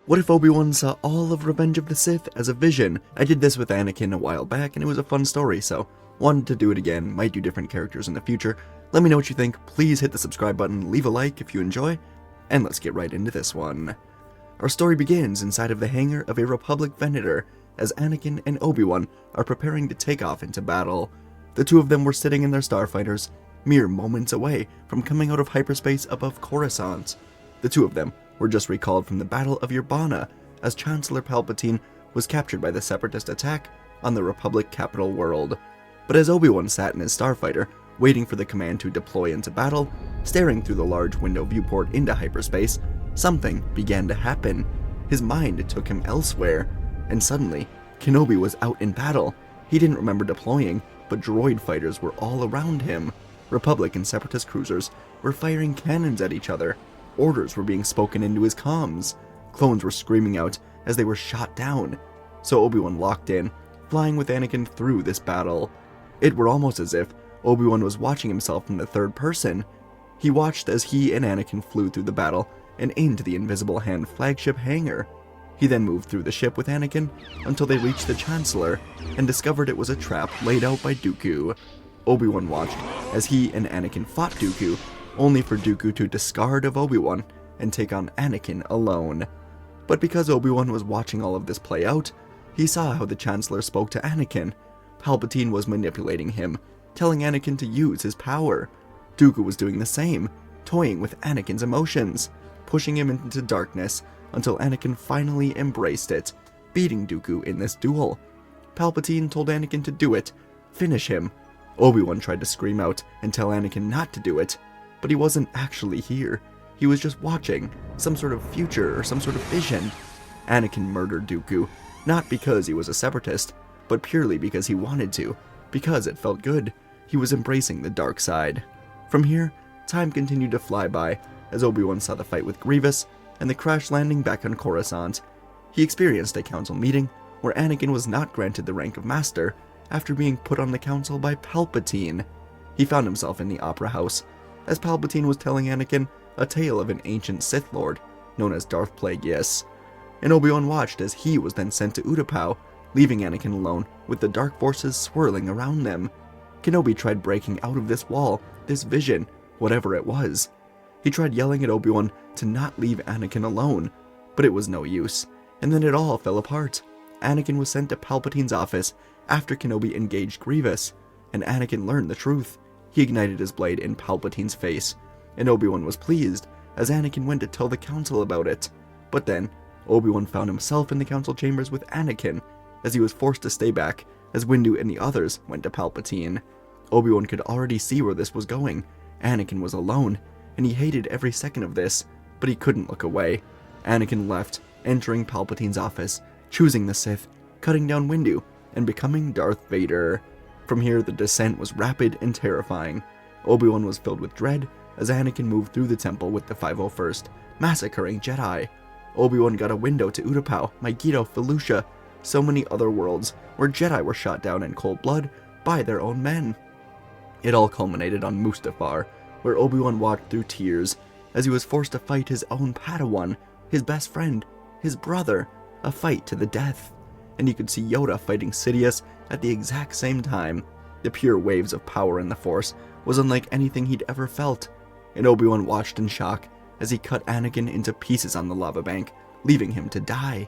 What if Obi-Wan saw all of Revenge of the Sith as a vision? I did this with Anakin a while back and it was a fun story, so wanted to do it again, might do different characters in the future. Let me know what you think, please hit the subscribe button, leave a like if you enjoy, and let's get right into this one. Our story begins inside of the hangar of a Republic Venator as Anakin and Obi-Wan are preparing to take off into battle. The two of them were sitting in their starfighters, mere moments away from coming out of hyperspace above Coruscant. The two of them were just recalled from the Battle of Urbana as Chancellor Palpatine was captured by the Separatist attack on the Republic capital world. But as Obi-Wan sat in his starfighter, waiting for the command to deploy into battle, staring through the large window viewport into hyperspace, something began to happen. His mind took him elsewhere, and suddenly, Kenobi was out in battle. He didn't remember deploying, but droid fighters were all around him. Republic and Separatist cruisers were firing cannons at each other. Orders were being spoken into his comms. Clones were screaming out as they were shot down. So Obi-Wan locked in, flying with Anakin through this battle. It were almost as if Obi-Wan was watching himself from the third person. He watched as he and Anakin flew through the battle and into the Invisible Hand flagship hangar. He then moved through the ship with Anakin until they reached the Chancellor and discovered it was a trap laid out by Dooku. Obi-Wan watched as he and Anakin fought Dooku, only for Dooku to discard of Obi-Wan and take on Anakin alone. But because Obi-Wan was watching all of this play out, he saw how the Chancellor spoke to Anakin. Palpatine was manipulating him, telling Anakin to use his power. Dooku was doing the same, toying with Anakin's emotions, pushing him into darkness until Anakin finally embraced it, beating Dooku in this duel. Palpatine told Anakin to do it, finish him. Obi-Wan tried to scream out and tell Anakin not to do it, but he wasn't actually here. He was just watching, some sort of future or some sort of vision. Anakin murdered Dooku, not because he was a Separatist, but purely because he wanted to, because it felt good. He was embracing the dark side. From here, time continued to fly by as Obi-Wan saw the fight with Grievous and the crash landing back on Coruscant. He experienced a council meeting where Anakin was not granted the rank of Master after being put on the council by Palpatine. He found himself in the Opera House as Palpatine was telling Anakin a tale of an ancient Sith Lord known as Darth Plagueis, and Obi-Wan watched as he was then sent to Utapau, leaving Anakin alone with the dark forces swirling around them. Kenobi tried breaking out of this wall, this vision, whatever it was. He tried yelling at Obi-Wan to not leave Anakin alone, but it was no use, and then it all fell apart. Anakin was sent to Palpatine's office after Kenobi engaged Grievous, and Anakin learned the truth. He ignited his blade in Palpatine's face, and Obi-Wan was pleased as Anakin went to tell the council about it. But then, Obi-Wan found himself in the council chambers with Anakin, as he was forced to stay back as Windu and the others went to Palpatine. Obi-Wan could already see where this was going. Anakin was alone, and he hated every second of this, but he couldn't look away. Anakin left, entering Palpatine's office, choosing the Sith, cutting down Windu, and becoming Darth Vader. From here, the descent was rapid and terrifying. Obi-Wan was filled with dread as Anakin moved through the temple with the 501st, massacring Jedi. Obi-Wan got a window to Utapau, Megiddo, Felucia, so many other worlds where Jedi were shot down in cold blood by their own men. It all culminated on Mustafar, where Obi-Wan watched through tears as he was forced to fight his own Padawan, his best friend, his brother, a fight to the death. And you could see Yoda fighting Sidious at the exact same time. The pure waves of power in the Force was unlike anything he'd ever felt, and Obi-Wan watched in shock as he cut Anakin into pieces on the lava bank, leaving him to die,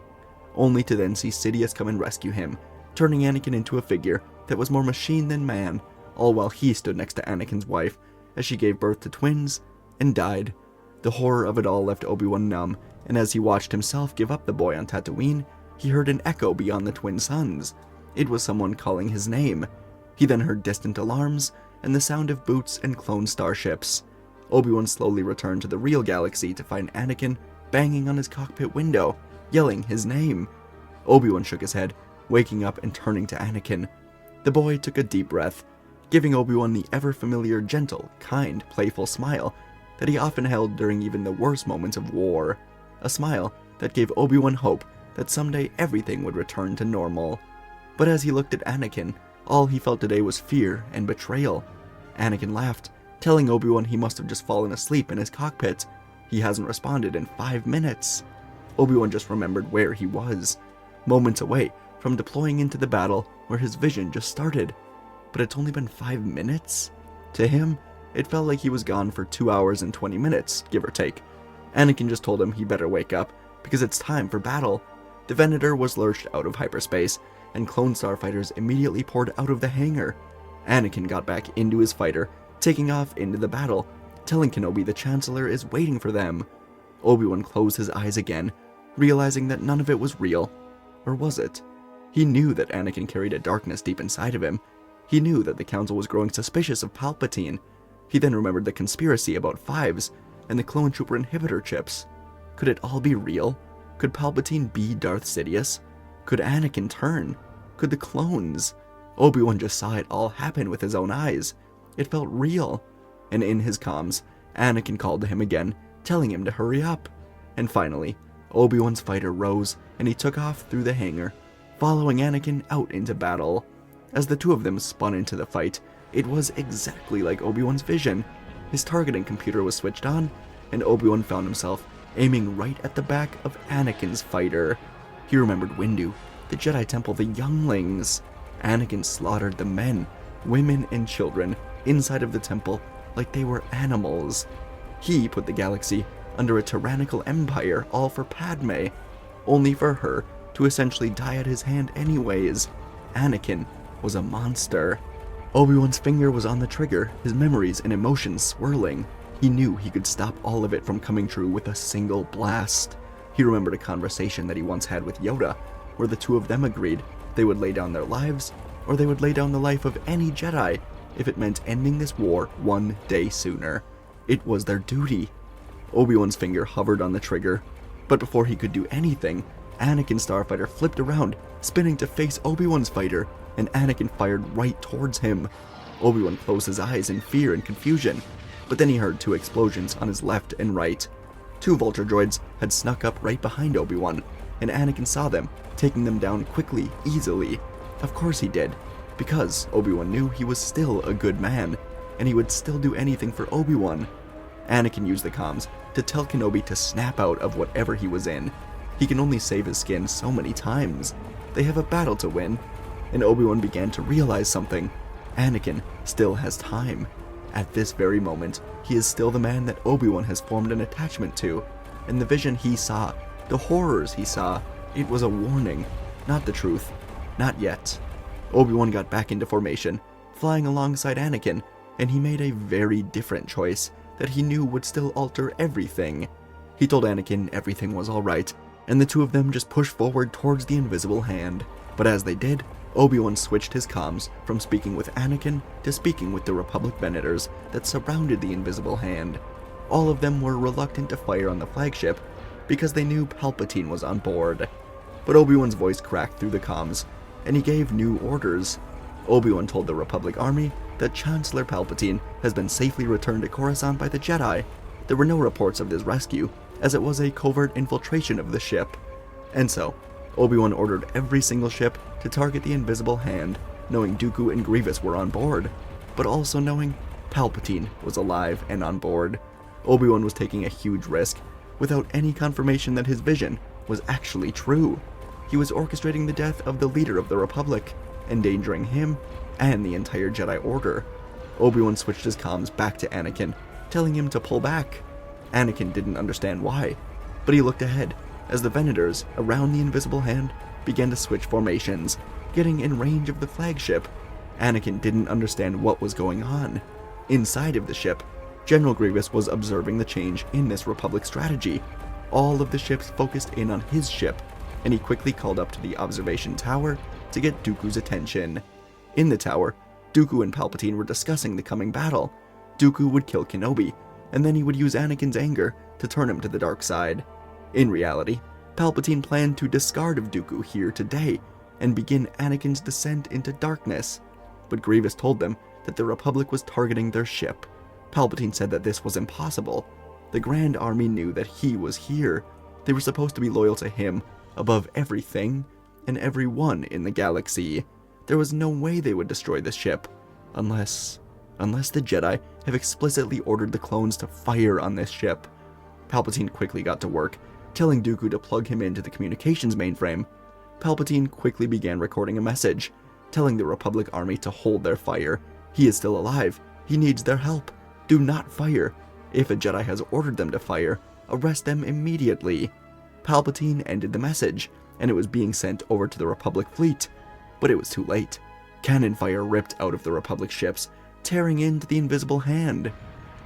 only to then see Sidious come and rescue him, turning Anakin into a figure that was more machine than man, all while he stood next to Anakin's wife as she gave birth to twins and died. The horror of it all left Obi-Wan numb, and as he watched himself give up the boy on Tatooine, he heard an echo beyond the twin suns. It was someone calling his name. He then heard distant alarms and the sound of boots and clone starships. Obi-Wan slowly returned to the real galaxy to find Anakin banging on his cockpit window, yelling his name. Obi-Wan shook his head, waking up and turning to Anakin. The boy took a deep breath, giving Obi-Wan the ever-familiar gentle, kind, playful smile that he often held during even the worst moments of war. A smile that gave Obi-Wan hope that someday everything would return to normal. But as he looked at Anakin, all he felt today was fear and betrayal. Anakin laughed, telling Obi-Wan he must have just fallen asleep in his cockpit. He hasn't responded in 5 minutes. Obi-Wan just remembered where he was, moments away from deploying into the battle where his vision just started. But it's only been 5 minutes? To him, it felt like he was gone for 2 hours and 20 minutes, give or take. Anakin just told him he better wake up, because it's time for battle. The Venator was lurched out of hyperspace, and clone starfighters immediately poured out of the hangar. Anakin got back into his fighter, taking off into the battle, telling Kenobi the Chancellor is waiting for them. Obi-Wan closed his eyes again, realizing that none of it was real. Or was it? He knew that Anakin carried a darkness deep inside of him. He knew that the Council was growing suspicious of Palpatine. He then remembered the conspiracy about Fives and the clone trooper inhibitor chips. Could it all be real? Could Palpatine be Darth Sidious? Could Anakin turn? Could the clones? Obi-Wan just saw it all happen with his own eyes. It felt real. And in his comms, Anakin called to him again, telling him to hurry up. And finally, Obi-Wan's fighter rose and he took off through the hangar, following Anakin out into battle. As the two of them spun into the fight, it was exactly like Obi-Wan's vision. His targeting computer was switched on, and Obi-Wan found himself aiming right at the back of Anakin's fighter. He remembered Windu, the Jedi Temple, the younglings. Anakin slaughtered the men, women, and children inside of the temple like they were animals. He put the galaxy under a tyrannical empire, all for Padme, only for her to essentially die at his hand anyways. Anakin was a monster. Obi-Wan's finger was on the trigger, his memories and emotions swirling. He knew he could stop all of it from coming true with a single blast. He remembered a conversation that he once had with Yoda, where the two of them agreed they would lay down their lives, or they would lay down the life of any Jedi if it meant ending this war one day sooner. It was their duty. Obi-Wan's finger hovered on the trigger, but before he could do anything, Anakin's starfighter flipped around, spinning to face Obi-Wan's fighter, and Anakin fired right towards him. Obi-Wan closed his eyes in fear and confusion, but then he heard 2 explosions on his left and right. 2 Vulture droids had snuck up right behind Obi-Wan, and Anakin saw them, taking them down quickly, easily. Of course he did, because Obi-Wan knew he was still a good man, and he would still do anything for Obi-Wan. Anakin used the comms to tell Kenobi to snap out of whatever he was in. He can only save his skin so many times. They have a battle to win. And Obi-Wan began to realize something. Anakin still has time. At this very moment, he is still the man that Obi-Wan has formed an attachment to. And the vision he saw, the horrors he saw, it was a warning, not the truth. Not yet. Obi-Wan got back into formation, flying alongside Anakin, and he made a very different choice that he knew would still alter everything. He told Anakin everything was alright, and the two of them just pushed forward towards the invisible hand. But as they did, Obi-Wan switched his comms from speaking with Anakin to speaking with the Republic Venators that surrounded the invisible hand. All of them were reluctant to fire on the flagship because they knew Palpatine was on board. But Obi-Wan's voice cracked through the comms, and he gave new orders. Obi-Wan told the Republic Army that Chancellor Palpatine has been safely returned to Coruscant by the Jedi. There were no reports of this rescue, as it was a covert infiltration of the ship. And so, Obi-Wan ordered every single ship to target the invisible hand, knowing Dooku and Grievous were on board, but also knowing Palpatine was alive and on board. Obi-Wan was taking a huge risk, without any confirmation that his vision was actually true. He was orchestrating the death of the leader of the Republic, endangering him and the entire Jedi Order. Obi-Wan switched his comms back to Anakin, telling him to pull back. Anakin didn't understand why, but he looked ahead as the Venators around the invisible hand began to switch formations, getting in range of the flagship. Anakin didn't understand what was going on. Inside of the ship, General Grievous was observing the change in this Republic strategy. All of the ships focused in on his ship, and he quickly called up to the observation tower to get Dooku's attention. In the tower, Dooku and Palpatine were discussing the coming battle. Dooku would kill Kenobi, and then he would use Anakin's anger to turn him to the dark side. In reality, Palpatine planned to discard of Dooku here today and begin Anakin's descent into darkness. But Grievous told them that the Republic was targeting their ship. Palpatine said that this was impossible. The Grand Army knew that he was here. They were supposed to be loyal to him above everything and everyone in the galaxy. There was no way they would destroy this ship, unless the Jedi have explicitly ordered the clones to fire on this ship. Palpatine quickly got to work, telling Dooku to plug him into the communications mainframe. Palpatine quickly began recording a message, telling the Republic army to hold their fire. He is still alive. He needs their help. Do not fire. If a Jedi has ordered them to fire, arrest them immediately. Palpatine ended the message, and it was being sent over to the Republic fleet. But it was too late. Cannon fire ripped out of the Republic ships, tearing into the Invisible Hand.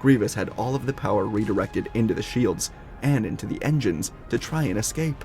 Grievous had all of the power redirected into the shields and into the engines to try and escape,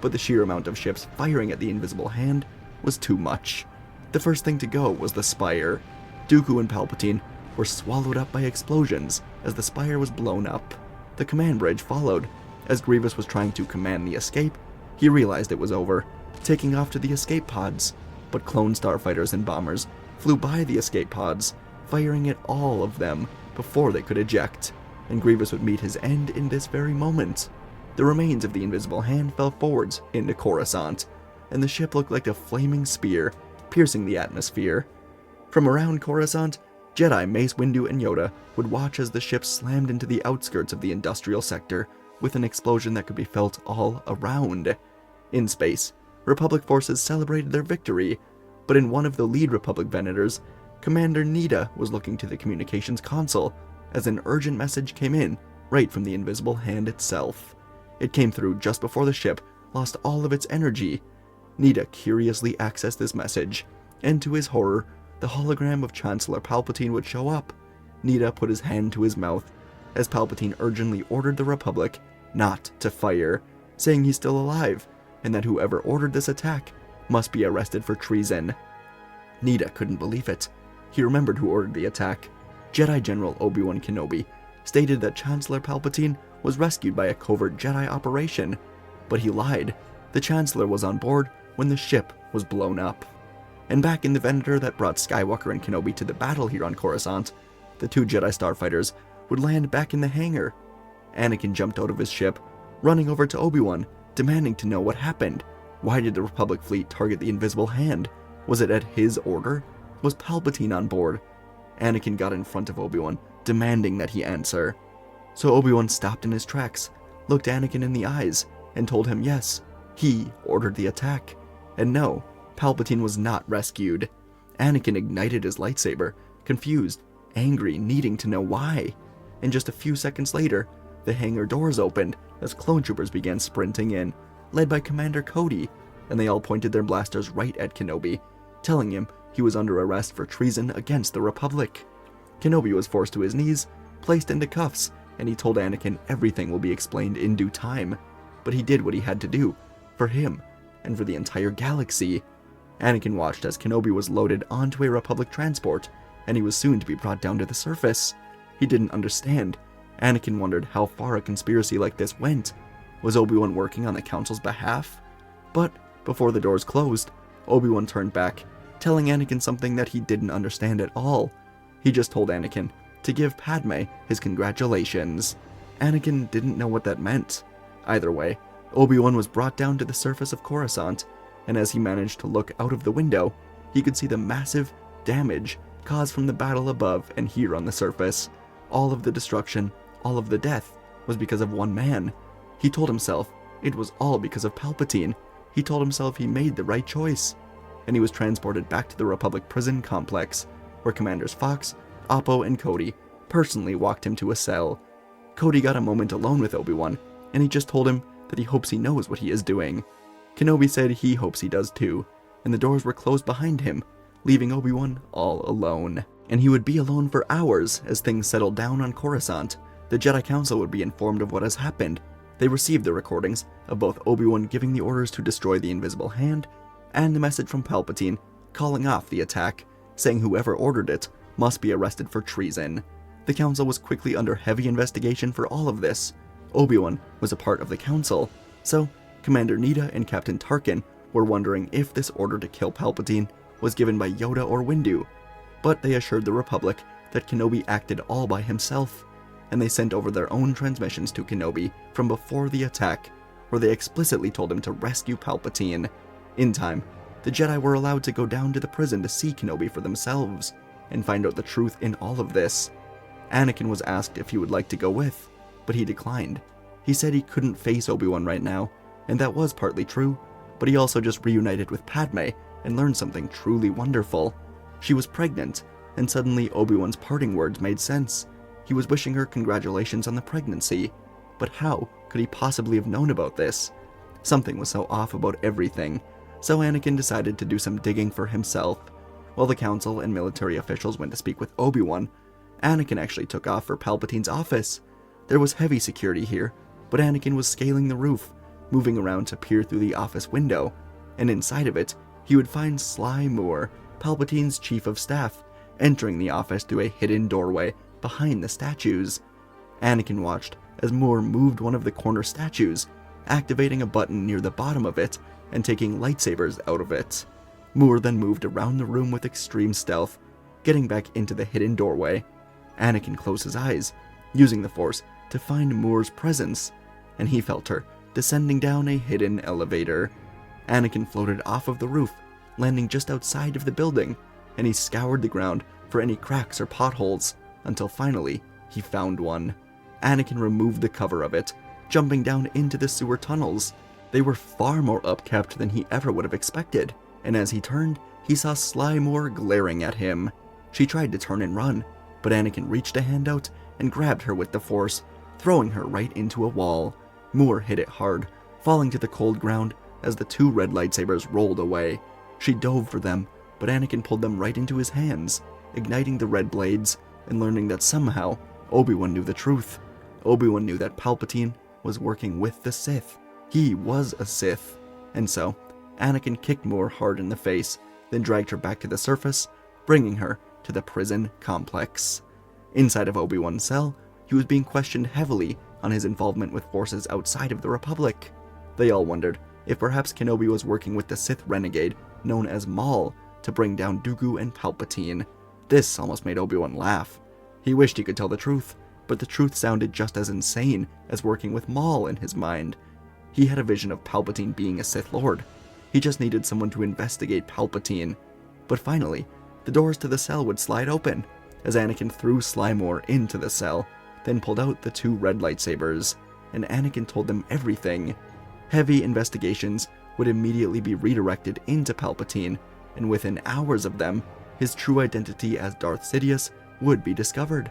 but the sheer amount of ships firing at the Invisible Hand was too much. The first thing to go was the Spire. Dooku and Palpatine were swallowed up by explosions as the Spire was blown up. The command bridge followed. As Grievous was trying to command the escape, he realized it was over, taking off to the escape pods, but clone starfighters and bombers flew by the escape pods, firing at all of them before they could eject, and Grievous would meet his end in this very moment. The remains of the Invisible Hand fell forwards into Coruscant, and the ship looked like a flaming spear, piercing the atmosphere. From around Coruscant, Jedi Mace Windu and Yoda would watch as the ship slammed into the outskirts of the industrial sector with an explosion that could be felt all around. In space, Republic forces celebrated their victory, but in one of the lead Republic Venators, Commander Nida was looking to the communications console as an urgent message came in right from the Invisible Hand itself. It came through just before the ship lost all of its energy. Nida curiously accessed this message, and to his horror, the hologram of Chancellor Palpatine would show up. Nida put his hand to his mouth as Palpatine urgently ordered the Republic not to fire, saying he's still alive and that whoever ordered this attack must be arrested for treason. Nida couldn't believe it. He remembered who ordered the attack. Jedi General Obi Wan Kenobi stated that Chancellor Palpatine was rescued by a covert Jedi operation, but he lied. The Chancellor was on board when the ship was blown up. And back in the Venator that brought Skywalker and Kenobi to the battle here on Coruscant, the two Jedi starfighters would land back in the hangar. Anakin jumped out of his ship, running over to Obi-Wan, demanding to know what happened. Why did the Republic fleet target the Invisible Hand? Was it at his order? Was Palpatine on board? Anakin got in front of Obi-Wan, demanding that he answer. So Obi-Wan stopped in his tracks, looked Anakin in the eyes, and told him yes, he ordered the attack. And no, Palpatine was not rescued. Anakin ignited his lightsaber, confused, angry, needing to know why. And just a few seconds later, the hangar doors opened as clone troopers began sprinting in, led by Commander Cody, and they all pointed their blasters right at Kenobi, telling him he was under arrest for treason against the Republic. Kenobi was forced to his knees, placed into cuffs, and he told Anakin everything will be explained in due time. But he did what he had to do, for him, and for the entire galaxy. Anakin watched as Kenobi was loaded onto a Republic transport, and he was soon to be brought down to the surface. He didn't understand. Anakin wondered how far a conspiracy like this went. Was Obi-Wan working on the Council's behalf? But before the doors closed, Obi-Wan turned back, telling Anakin something that he didn't understand at all. He just told Anakin to give Padme his congratulations. Anakin didn't know what that meant. Either way, Obi-Wan was brought down to the surface of Coruscant, and as he managed to look out of the window, he could see the massive damage caused from the battle above and here on the surface. All of the destruction, all of the death, was because of one man. He told himself it was all because of Palpatine. He told himself he made the right choice. And he was transported back to the Republic prison complex, where Commanders Fox, Oppo, and Cody personally walked him to a cell. Cody got a moment alone with Obi-Wan, and he just told him that he hopes he knows what he is doing. Kenobi said he hopes he does too, and the doors were closed behind him, leaving Obi-Wan all alone. And he would be alone for hours as things settled down on Coruscant. The Jedi Council would be informed of what has happened. They received the recordings of both Obi-Wan giving the orders to destroy the Invisible Hand, and the message from Palpatine calling off the attack, saying whoever ordered it must be arrested for treason. The Council was quickly under heavy investigation for all of this. Obi-Wan was a part of the Council, so Commander Nida and Captain Tarkin were wondering if this order to kill Palpatine was given by Yoda or Windu, but they assured the Republic that Kenobi acted all by himself, and they sent over their own transmissions to Kenobi from before the attack, where they explicitly told him to rescue Palpatine. In time, the Jedi were allowed to go down to the prison to see Kenobi for themselves, and find out the truth in all of this. Anakin was asked if he would like to go with, but he declined. He said he couldn't face Obi-Wan right now, and that was partly true, but he also just reunited with Padme and learned something truly wonderful. She was pregnant, and suddenly Obi-Wan's parting words made sense. He was wishing her congratulations on the pregnancy, but how could he possibly have known about this? Something was so off about everything, so Anakin decided to do some digging for himself. While the council and military officials went to speak with Obi-Wan, Anakin actually took off for Palpatine's office. There was heavy security here, but Anakin was scaling the roof, moving around to peer through the office window, and inside of it, he would find Sly Moore, Palpatine's chief of staff, entering the office through a hidden doorway behind the statues. Anakin watched as Moore moved one of the corner statues, activating a button near the bottom of it and taking lightsabers out of it. Moore then moved around the room with extreme stealth, getting back into the hidden doorway. Anakin closed his eyes, using the Force to find Moore's presence, and he felt her descending down a hidden elevator. Anakin floated off of the roof, landing just outside of the building, and he scoured the ground for any cracks or potholes, until finally he found one. Anakin removed the cover of it, jumping down into the sewer tunnels. They were far more upkept than he ever would have expected, and as he turned, he saw Sly Moore glaring at him. She tried to turn and run, but Anakin reached a hand out and grabbed her with the Force, throwing her right into a wall. Moore hit it hard, falling to the cold ground as the two red lightsabers rolled away. She dove for them, but Anakin pulled them right into his hands, igniting the red blades and learning that somehow Obi-Wan knew the truth. Obi-Wan knew that Palpatine was working with the Sith. He was a Sith, and so Anakin kicked Moore hard in the face, then dragged her back to the surface, bringing her to the prison complex. Inside of Obi-Wan's cell, he was being questioned heavily on his involvement with forces outside of the Republic. They all wondered if perhaps Kenobi was working with the Sith renegade known as Maul to bring down Dooku and Palpatine. This almost made Obi-Wan laugh. He wished he could tell the truth, but the truth sounded just as insane as working with Maul in his mind. He had a vision of Palpatine being a Sith Lord. He just needed someone to investigate Palpatine. But finally, the doors to the cell would slide open, as Anakin threw Sly Moore into the cell, then pulled out the two red lightsabers, and Anakin told them everything. Heavy investigations would immediately be redirected into Palpatine, and within hours of them, his true identity as Darth Sidious would be discovered.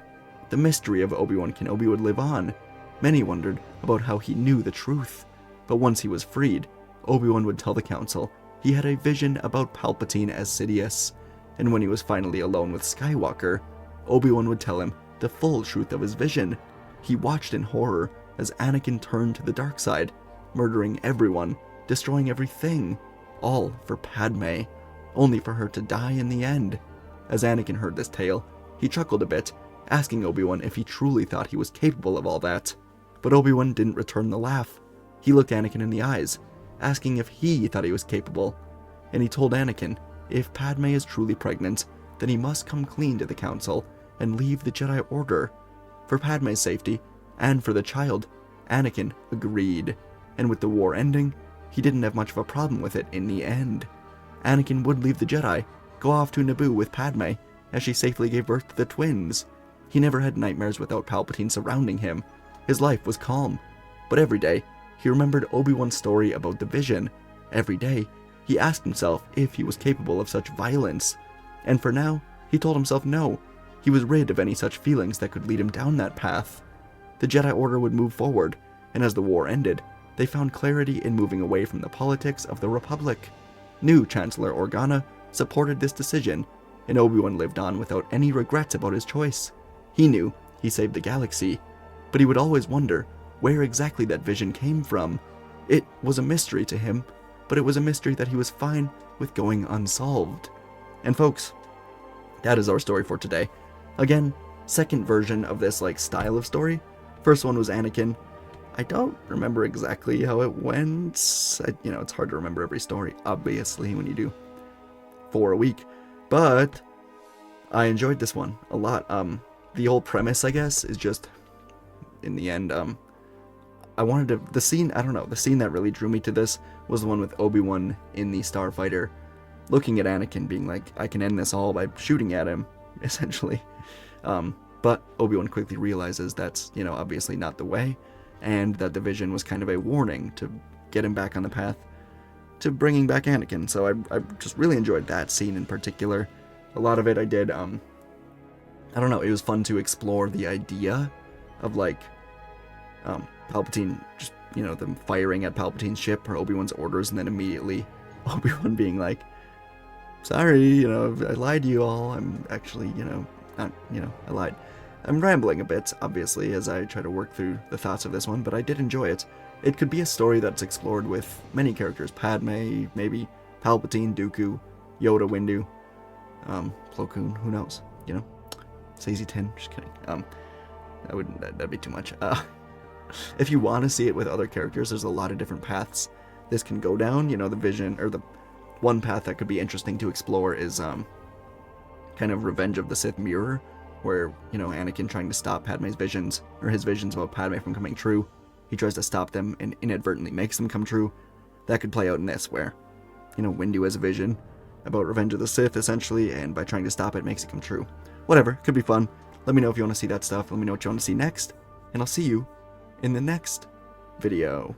The mystery of Obi-Wan Kenobi would live on. Many wondered about how he knew the truth, but once he was freed, Obi-Wan would tell the Council he had a vision about Palpatine as Sidious, and when he was finally alone with Skywalker, Obi-Wan would tell him the full truth of his vision. He watched in horror as Anakin turned to the dark side, murdering everyone, destroying everything, all for Padme, only for her to die in the end. As Anakin heard this tale, he chuckled a bit, asking Obi-Wan if he truly thought he was capable of all that. But Obi-Wan didn't return the laugh. He looked Anakin in the eyes, asking if he thought he was capable, and he told Anakin if Padme is truly pregnant, then he must come clean to the Council and leave the Jedi Order. For Padme's safety, and for the child, Anakin agreed, and with the war ending, he didn't have much of a problem with it in the end. Anakin would leave the Jedi, go off to Naboo with Padme, as she safely gave birth to the twins. He never had nightmares without Palpatine surrounding him. His life was calm, but every day, he remembered Obi-Wan's story about the vision. Every day, he asked himself if he was capable of such violence, and for now, he told himself no. He was rid of any such feelings that could lead him down that path. The Jedi Order would move forward, and as the war ended, they found clarity in moving away from the politics of the Republic. New Chancellor Organa supported this decision, and Obi-Wan lived on without any regrets about his choice. He knew he saved the galaxy, but he would always wonder where exactly that vision came from. It was a mystery to him, but it was a mystery that he was fine with going unsolved. And folks, that is our story for today. Again, second version of this style of story. First one was Anakin. I don't remember exactly how it went. It's hard to remember every story, obviously, when you do 4 a week. But I enjoyed this one a lot. The whole premise, I guess, is just, in the end, I wanted to, the scene that really drew me to this was the one with Obi-Wan in the Starfighter, looking at Anakin, being like, I can end this all by shooting at him, essentially. But Obi-Wan quickly realizes that's, obviously not the way, and that the vision was kind of a warning to get him back on the path to bringing back Anakin. So I just really enjoyed that scene in particular. A lot of it I did, I don't know, it was fun to explore the idea of, like, Palpatine just, you know, them firing at Palpatine's ship or Obi-Wan's orders, and then immediately Obi-Wan being like, sorry, you know, I lied to you all, I'm actually, you know, not, you know, I lied. I'm rambling a bit, obviously, as I try to work through the thoughts of this one, but I did enjoy it. It could be a story that's explored with many characters. Padme, maybe, Palpatine, Dooku, Yoda, Windu, Plo Koon, who knows, you know? Sazy Tin, just kidding. That'd be too much. If you want to see it with other characters, there's a lot of different paths this can go down. You know, the vision, or the one path that could be interesting to explore is, kind of Revenge of the Sith mirror, where, you know, Anakin trying to stop Padme's visions, or his visions about Padme from coming true. He tries to stop them and inadvertently makes them come true. That could play out in this, where, you know, Windu has a vision about Revenge of the Sith, essentially, and by trying to stop it, makes it come true. Whatever, could be fun. Let me know if you want to see that stuff. Let me know what you want to see next, and I'll see you in the next video.